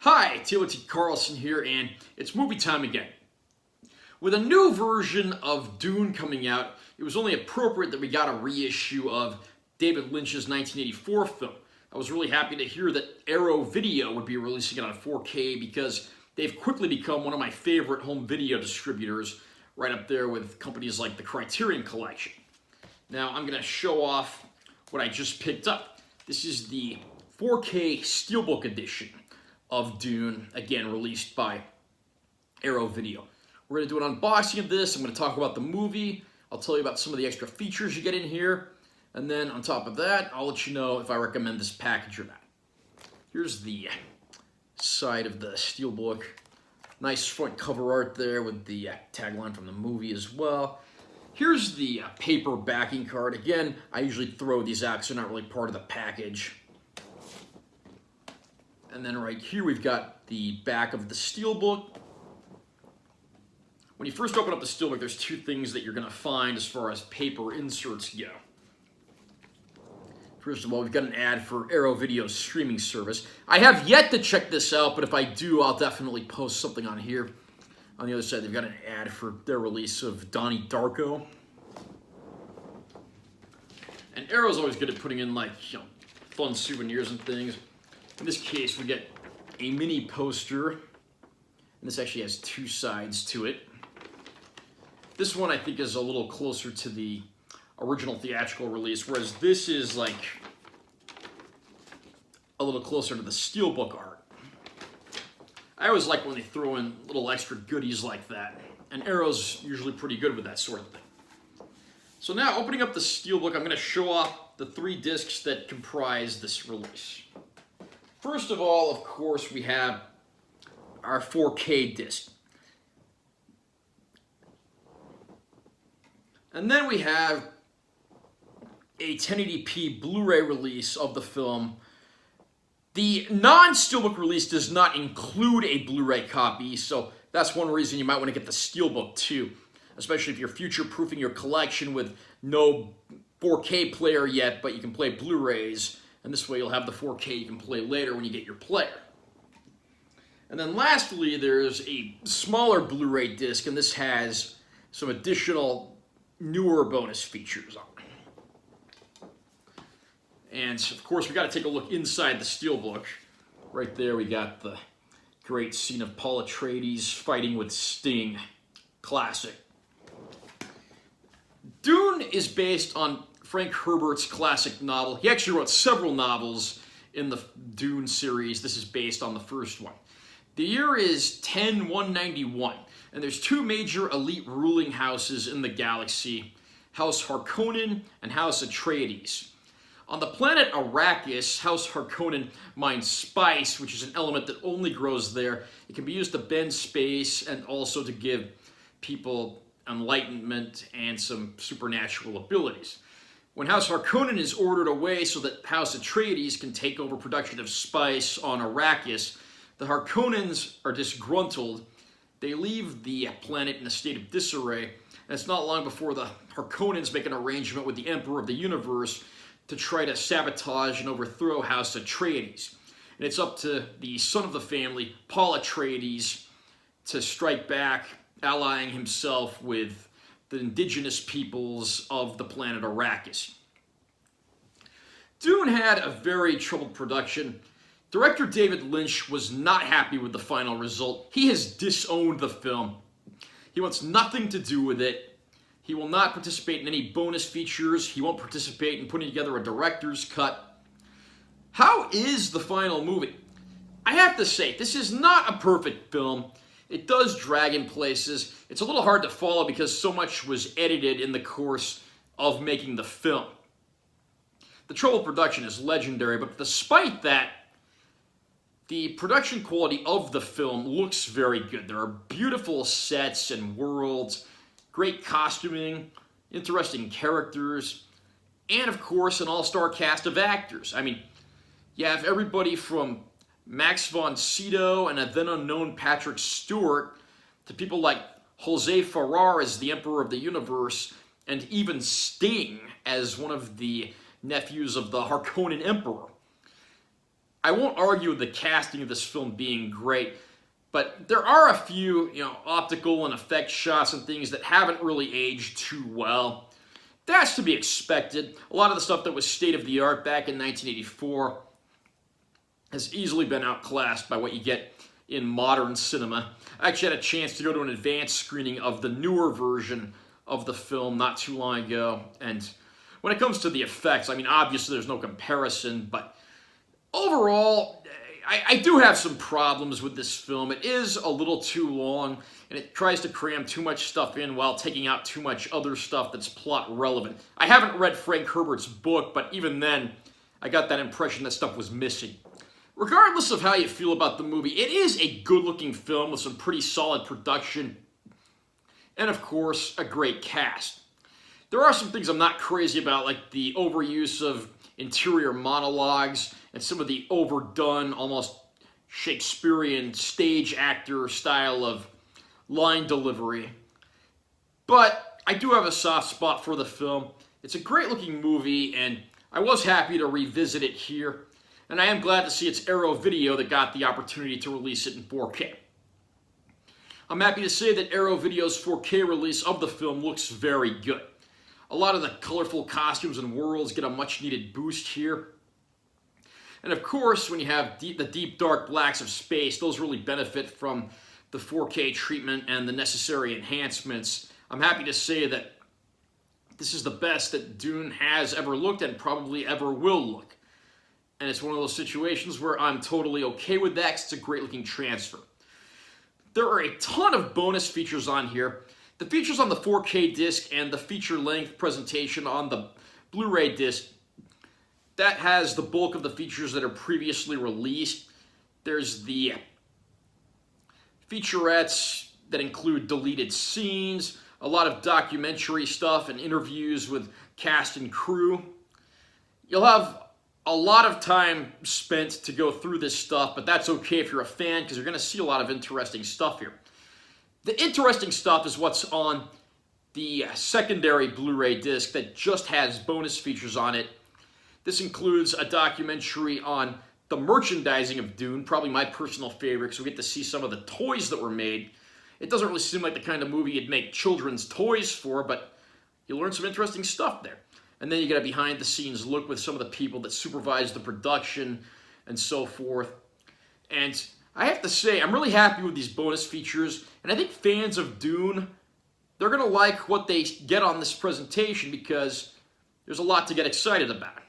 Hi, Timothy Carlson here, and it's movie time again. With a new version of Dune coming out, it was only appropriate that we got a reissue of David Lynch's 1984 film. I was really happy to hear that Arrow Video would be releasing it on 4K because they've quickly become one of my favorite home video distributors, right up there with companies like the Criterion Collection. Now, I'm going to show off what I just picked up. This is the 4K Steelbook edition of Dune, again released by Arrow Video. We're going to do an unboxing of this. I'm going to talk about the movie. I'll tell you about some of the extra features you get in here. And then on top of that, I'll let you know if I recommend this package or not. Here's the side of the Steelbook. Nice front cover art there with the tagline from the movie as well. Here's the paper backing card. Again, I usually throw these out because they're not really part of the package. And then right here we've got the back of the Steelbook. When you first open up the Steelbook, there's two things that you're going to find as far as paper inserts go. First of all, we've got an ad for Arrow Video's streaming service. I have yet to check this out, but if I do, I'll definitely post something on here. On the other side, they've got an ad for their release of Donnie Darko. And Arrow's always good at putting in, like, fun souvenirs and things. In this case, we get a mini poster, and this actually has two sides to it. This one, I think, is a little closer to the original theatrical release, whereas this is, like, a little closer to the Steelbook art. I always like when they throw in little extra goodies like that, and Arrow's usually pretty good with that sort of thing. So now, opening up the Steelbook, I'm going to show off the 3 discs that comprise this release. First of all, of course, we have our 4K disc. And then we have a 1080p Blu-ray release of the film. The non-Steelbook release does not include a Blu-ray copy, so that's one reason you might want to get the Steelbook too, especially if you're future-proofing your collection with no 4K player yet, but you can play Blu-rays. And this way you'll have the 4K you can play later when you get your player. And then lastly, there's a smaller Blu-ray disc, and this has some additional newer bonus features on it. And of course, we got to take a look inside the Steelbook. Right there we got the great scene of Paul Atreides fighting with Sting. Classic. Dune is based on Frank Herbert's classic novel. He actually wrote several novels in the Dune series. This is based on the first one. The year is 10191, and there's 2 major elite ruling houses in the galaxy, House Harkonnen and House Atreides. On the planet Arrakis, House Harkonnen mines spice, which is an element that only grows there. It can be used to bend space and also to give people enlightenment and some supernatural abilities. When House Harkonnen is ordered away so that House Atreides can take over production of spice on Arrakis, the Harkonnens are disgruntled. They leave the planet in a state of disarray, and it's not long before the Harkonnens make an arrangement with the Emperor of the Universe to try to sabotage and overthrow House Atreides. And it's up to the son of the family, Paul Atreides, to strike back, allying himself with the indigenous peoples of the planet Arrakis. Dune had a very troubled production. Director David Lynch was not happy with the final result. He has disowned the film. He wants nothing to do with it. He will not participate in any bonus features. He won't participate in putting together a director's cut. How is the final movie? I have to say, this is not a perfect film. It does drag in places. It's a little hard to follow because so much was edited in the course of making the film. The trouble production is legendary, but despite that, the production quality of the film looks very good. There are beautiful sets and worlds, great costuming, interesting characters, and of course an all-star cast of actors. I mean, you have everybody from Max von Sydow and a then unknown Patrick Stewart to people like Jose Ferrer as the Emperor of the Universe, and even Sting as one of the nephews of the Harkonnen Emperor. I won't argue with the casting of this film being great, but there are a few, optical and effect shots and things that haven't really aged too well. That's to be expected. A lot of the stuff that was state-of-the-art back in 1984 has easily been outclassed by what you get in modern cinema. I actually had a chance to go to an advanced screening of the newer version of the film not too long ago, and when it comes to the effects, I mean, obviously there's no comparison, but overall, I do have some problems with this film. It is a little too long, and it tries to cram too much stuff in while taking out too much other stuff that's plot relevant. I haven't read Frank Herbert's book, but even then, I got that impression that stuff was missing. Regardless of how you feel about the movie, it is a good-looking film with some pretty solid production, and of course, a great cast. There are some things I'm not crazy about, like the overuse of interior monologues and some of the overdone, almost Shakespearean stage actor style of line delivery. But I do have a soft spot for the film. It's a great looking movie, and I was happy to revisit it here. And I am glad to see it's Arrow Video that got the opportunity to release it in 4K. I'm happy to say that Arrow Video's 4K release of the film looks very good. A lot of the colorful costumes and worlds get a much needed boost here. And of course, when you have the deep dark blacks of space, those really benefit from the 4K treatment and the necessary enhancements. I'm happy to say that this is the best that Dune has ever looked and probably ever will look. And it's one of those situations where I'm totally okay with that because it's a great looking transfer. There are a ton of bonus features on here. The features on the 4K disc and the feature-length presentation on the Blu-ray disc, that has the bulk of the features that are previously released. There's the featurettes that include deleted scenes, a lot of documentary stuff and interviews with cast and crew. You'll have a lot of time spent to go through this stuff, but that's okay if you're a fan because you're going to see a lot of interesting stuff here. The interesting stuff is what's on the secondary Blu-ray disc that just has bonus features on it. This includes a documentary on the merchandising of Dune, probably my personal favorite, because we get to see some of the toys that were made. It doesn't really seem like the kind of movie you'd make children's toys for, but you learn some interesting stuff there. And then you get a behind-the-scenes look with some of the people that supervise the production and so forth. And I have to say, I'm really happy with these bonus features, and I think fans of Dune, they're going to like what they get on this presentation because there's a lot to get excited about.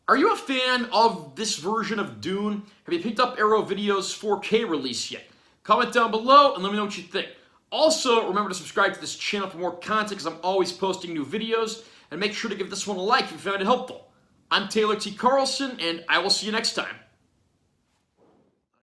Are you a fan of this version of Dune? Have you picked up Arrow Video's 4K release yet? Comment down below and let me know what you think. Also, remember to subscribe to this channel for more content because I'm always posting new videos. And make sure to give this one a like if you found it helpful. I'm Taylor T. Carlson, and I will see you next time.